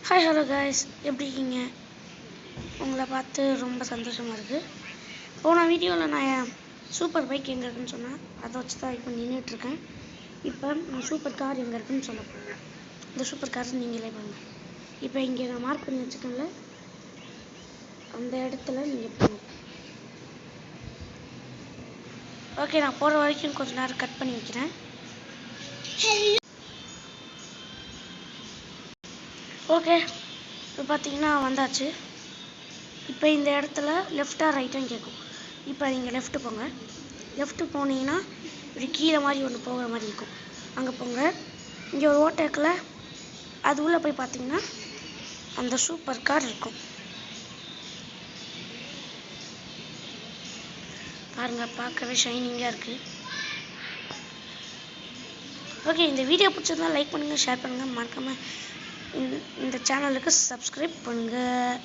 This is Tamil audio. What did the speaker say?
ஹாய் ஹலோ காய்ஸ், எப்படி இருக்கீங்க? உங்களை பார்த்து ரொம்ப சந்தோஷமாக இருக்குது. போன வீடியோவில் நான் என் சூப்பர் பைக் எங்கே இருக்குன்னு சொன்னேன். அதை வச்சு தான் இப்போ நின்றுட்டுருக்கேன். இப்போ நான் சூப்பர் கார் எங்கே இருக்குன்னு சொல்ல போகிறேன். இந்த சூப்பர் கார் நீங்களே பாருங்கள். இப்போ இங்கே நான் மார்க் பண்ணி வச்சுக்கேன்ல, அந்த இடத்துல நீங்கள் போகணும். ஓகே, நான் போகிற வரைக்கும் கொஞ்சம் நேரம் கட் பண்ணி வைக்கிறேன். ஓகே, இப்போ பார்த்தீங்கன்னா வந்தாச்சு. இப்போ இந்த இடத்துல லெஃப்டாக ரைட்டான்னு கேட்கும். இப்போ நீங்கள் லெஃப்ட்டு போங்க. லெஃப்ட்டு போனீங்கன்னா இப்படி கீழே மாதிரி ஒன்று போகிற மாதிரி இருக்கும். அங்கே போங்க. இங்கே ஒரு ஓட்டேக்கில் அது உள்ளே போய் பார்த்தீங்கன்னா அந்த சூப்பர் கார் இருக்கும். பாருங்கள், பார்க்கவே ஷைனிங்காக இருக்குது. ஓகே, இந்த வீடியோ பிடிச்சிருந்தா லைக் பண்ணுங்கள், ஷேர் பண்ணுங்கள், மறக்காமல் இந்த சேனலுக்கு சப்ஸ்கிரைப் பண்ணுங்கள்.